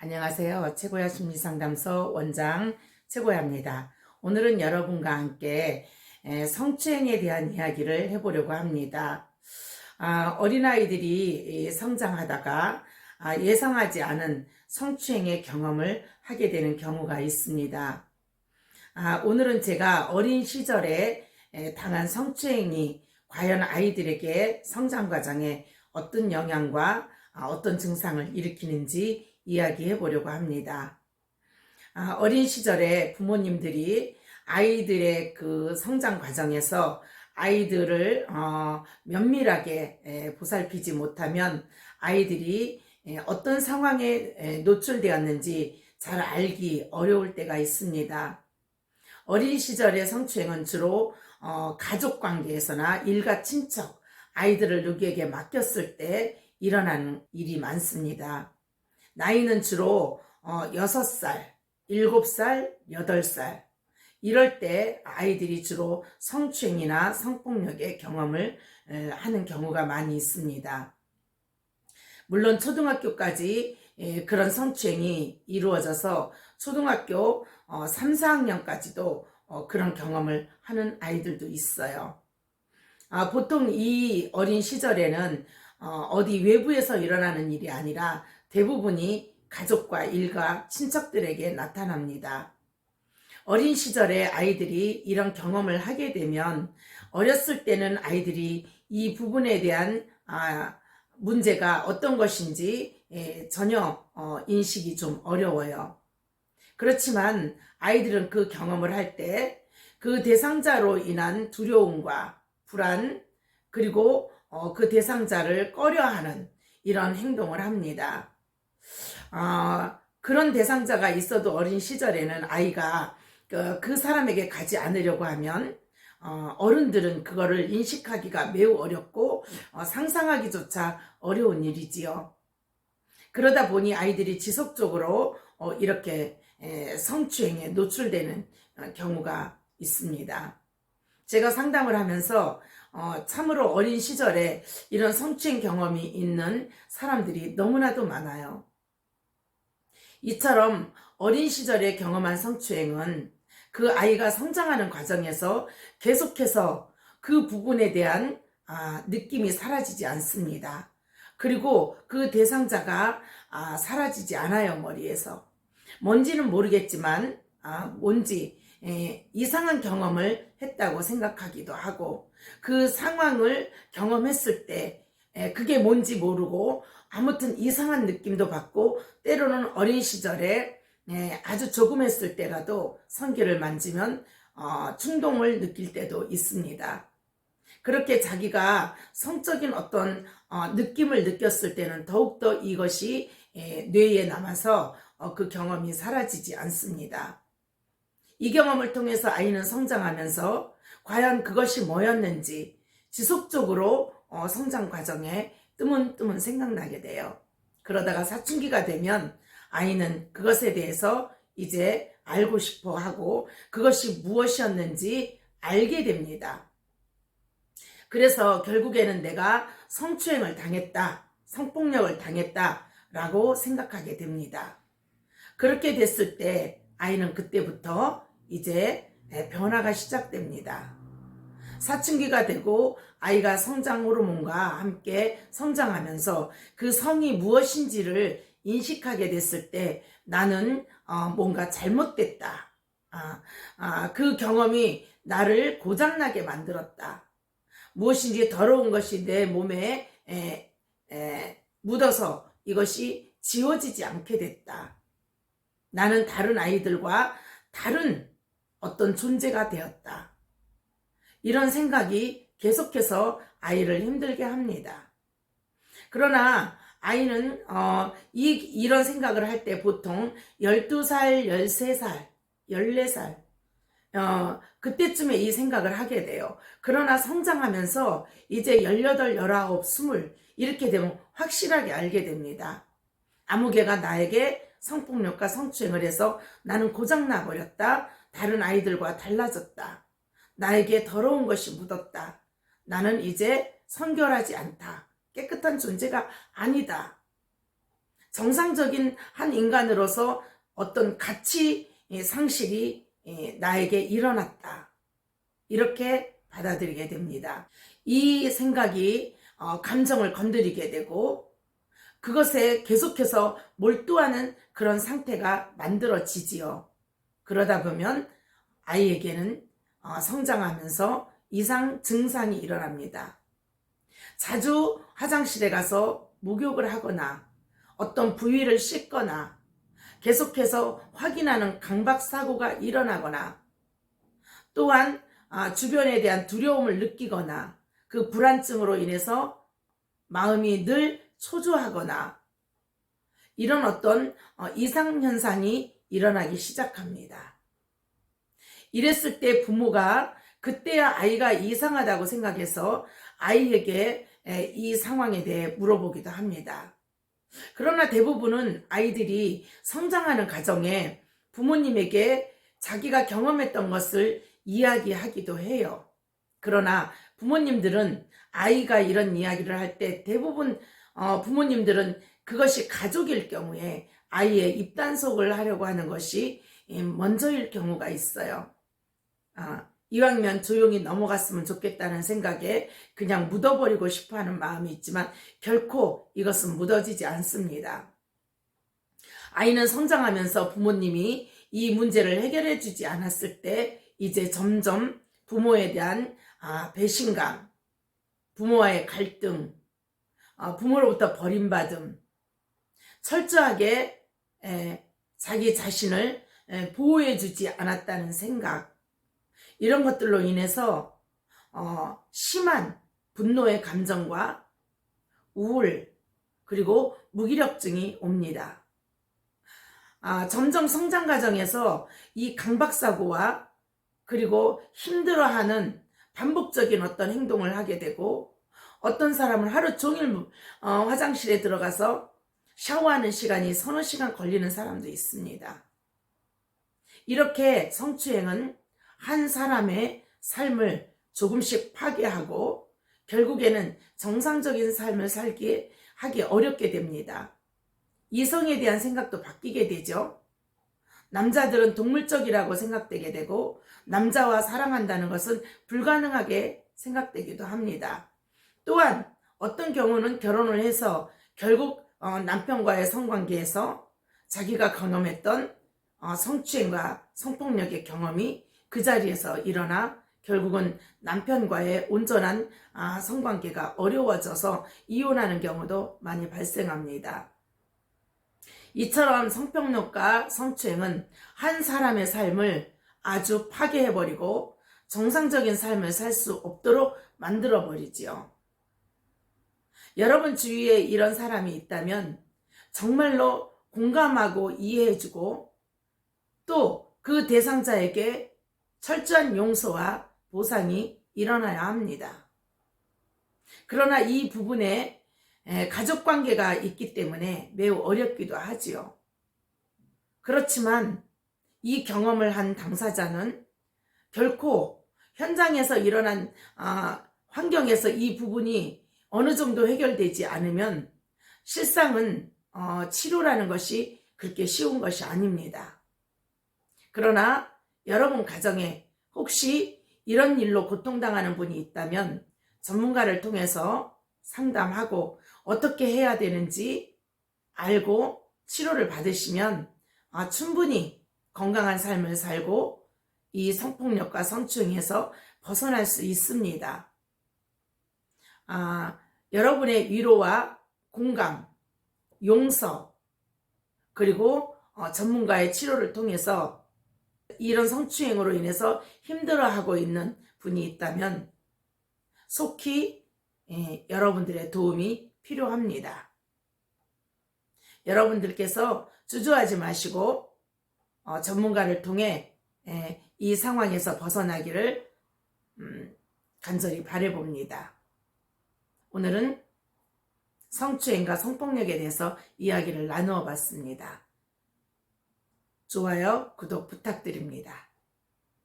안녕하세요. 최고야 심리상담소 원장 최고야입니다. 오늘은 여러분과 함께 성추행에 대한 이야기를 해보려고 합니다. 어린아이들이 성장하다가 예상하지 않은 성추행의 경험을 하게 되는 경우가 있습니다. 오늘은 제가 어린 시절에 당한 성추행이 과연 아이들에게 성장 과정에 어떤 영향과 어떤 증상을 일으키는지 이야기해 보려고 합니다. 어린 시절에 부모님들이 아이들의 그 성장 과정에서 아이들을 면밀하게 보살피지 못하면 아이들이 어떤 상황에 노출되었는지 잘 알기 어려울 때가 있습니다. 어린 시절의 성추행은 주로 가족 관계에서나 일가 친척, 아이들을 누구에게 맡겼을 때 일어나는 일이 많습니다. 나이는 주로 6살, 7살, 8살 이럴 때 아이들이 주로 성추행이나 성폭력의 경험을 하는 경우가 많이 있습니다. 물론 초등학교까지 그런 성추행이 이루어져서 초등학교 3, 4학년까지도 그런 경험을 하는 아이들도 있어요. 보통 이 어린 시절에는 어디 외부에서 일어나는 일이 아니라 대부분이 가족과 일가, 친척들에게 나타납니다. 어린 시절에 아이들이 이런 경험을 하게 되면 어렸을 때는 아이들이 이 부분에 대한 문제가 어떤 것인지 전혀 인식이 좀 어려워요. 그렇지만 아이들은 그 경험을 할 때 그 대상자로 인한 두려움과 불안, 그리고 그 대상자를 꺼려하는 이런 행동을 합니다. 그런 대상자가 있어도 어린 시절에는 아이가 그 사람에게 가지 않으려고 하면 어른들은 그거를 인식하기가 매우 어렵고 상상하기조차 어려운 일이지요. 그러다 보니 아이들이 지속적으로 이렇게 성추행에 노출되는 경우가 있습니다. 제가 상담을 하면서 참으로 어린 시절에 이런 성추행 경험이 있는 사람들이 너무나도 많아요. 이처럼 어린 시절에 경험한 성추행은 그 아이가 성장하는 과정에서 계속해서 그 부분에 대한 느낌이 사라지지 않습니다. 그리고 그 대상자가 사라지지 않아요, 머리에서. 뭔지는 모르겠지만 뭔지 이상한 경험을 했다고 생각하기도 하고, 그 상황을 경험했을 때 그게 뭔지 모르고 아무튼 이상한 느낌도 받고, 때로는 어린 시절에 아주 조금 했을 때라도 성기를 만지면 충동을 느낄 때도 있습니다. 그렇게 자기가 성적인 어떤 느낌을 느꼈을 때는 더욱더 이것이 뇌에 남아서 그 경험이 사라지지 않습니다. 이 경험을 통해서 아이는 성장하면서 과연 그것이 뭐였는지 지속적으로 성장 과정에 뜨문뜨문 생각나게 돼요. 그러다가 사춘기가 되면 아이는 그것에 대해서 이제 알고 싶어 하고 그것이 무엇이었는지 알게 됩니다. 그래서 결국에는 내가 성추행을 당했다, 성폭력을 당했다 라고 생각하게 됩니다. 그렇게 됐을 때 아이는 그때부터 이제 변화가 시작됩니다. 사춘기가 되고 아이가 성장 호르몬과 함께 성장하면서 그 성이 무엇인지를 인식하게 됐을 때 나는 뭔가 잘못됐다. 그 경험이 나를 고장나게 만들었다. 무엇인지 더러운 것이 내 몸에 묻어서 이것이 지워지지 않게 됐다. 나는 다른 아이들과 다른 어떤 존재가 되었다. 이런 생각이 계속해서 아이를 힘들게 합니다. 그러나 아이는 이런 생각을 할 때 보통 12살, 13살, 14살 그때쯤에 이 생각을 하게 돼요. 그러나 성장하면서 이제 18, 19, 20 이렇게 되면 확실하게 알게 됩니다. 아무개가 나에게 성폭력과 성추행을 해서 나는 고장나 버렸다. 다른 아이들과 달라졌다. 나에게 더러운 것이 묻었다. 나는 이제 성결하지 않다. 깨끗한 존재가 아니다. 정상적인 한 인간으로서 어떤 가치 상실이 나에게 일어났다. 이렇게 받아들이게 됩니다. 이 생각이 감정을 건드리게 되고 그것에 계속해서 몰두하는 그런 상태가 만들어지지요. 그러다 보면 아이에게는 성장하면서 이상 증상이 일어납니다. 자주 화장실에 가서 목욕을 하거나 어떤 부위를 씻거나 계속해서 확인하는 강박사고가 일어나거나 또한 주변에 대한 두려움을 느끼거나 그 불안증으로 인해서 마음이 늘 초조하거나 이런 어떤 이상현상이 일어나기 시작합니다. 이랬을 때 부모가 그때야 아이가 이상하다고 생각해서 아이에게 이 상황에 대해 물어보기도 합니다. 그러나 대부분은 아이들이 성장하는 과정에 부모님에게 자기가 경험했던 것을 이야기하기도 해요. 그러나 부모님들은 아이가 이런 이야기를 할 때 대부분 부모님들은 그것이 가족일 경우에 아이의 입단속을 하려고 하는 것이 먼저일 경우가 있어요. 이왕이면 조용히 넘어갔으면 좋겠다는 생각에 그냥 묻어버리고 싶어하는 마음이 있지만 결코 이것은 묻어지지 않습니다. 아이는 성장하면서 부모님이 이 문제를 해결해 주지 않았을 때 이제 점점 부모에 대한 배신감, 부모와의 갈등, 부모로부터 버림받음, 철저하게 자기 자신을 보호해 주지 않았다는 생각, 이런 것들로 인해서 심한 분노의 감정과 우울 그리고 무기력증이 옵니다. 점점 성장 과정에서 이 강박사고와 그리고 힘들어하는 반복적인 어떤 행동을 하게 되고 어떤 사람은 하루 종일 화장실에 들어가서 샤워하는 시간이 서너 시간 걸리는 사람도 있습니다. 이렇게 성추행은 한 사람의 삶을 조금씩 파괴하고 결국에는 정상적인 삶을 하기 어렵게 됩니다. 이성에 대한 생각도 바뀌게 되죠. 남자들은 동물적이라고 생각되게 되고 남자와 사랑한다는 것은 불가능하게 생각되기도 합니다. 또한 어떤 경우는 결혼을 해서 결국 남편과의 성관계에서 자기가 경험했던 성추행과 성폭력의 경험이 그 자리에서 일어나 결국은 남편과의 온전한 성관계가 어려워져서 이혼하는 경우도 많이 발생합니다. 이처럼 성폭력과 성추행은 한 사람의 삶을 아주 파괴해버리고 정상적인 삶을 살 수 없도록 만들어버리지요. 여러분 주위에 이런 사람이 있다면 정말로 공감하고 이해해주고 또 그 대상자에게 철저한 용서와 보상이 일어나야 합니다. 그러나 이 부분에 가족관계가 있기 때문에 매우 어렵기도 하지요. 그렇지만 이 경험을 한 당사자는 결코 현장에서 일어난 환경에서 이 부분이 어느 정도 해결되지 않으면 실상은 치료라는 것이 그렇게 쉬운 것이 아닙니다. 그러나 여러분 가정에 혹시 이런 일로 고통당하는 분이 있다면 전문가를 통해서 상담하고 어떻게 해야 되는지 알고 치료를 받으시면 충분히 건강한 삶을 살고 이 성폭력과 성추행에서 벗어날 수 있습니다. 여러분의 위로와 공감, 용서, 그리고 전문가의 치료를 통해서 이런 성추행으로 인해서 힘들어하고 있는 분이 있다면 속히 여러분들의 도움이 필요합니다. 여러분들께서 주저하지 마시고 전문가를 통해 이 상황에서 벗어나기를 간절히 바라봅니다. 오늘은 성추행과 성폭력에 대해서 이야기를 나누어 봤습니다. 좋아요, 구독 부탁드립니다.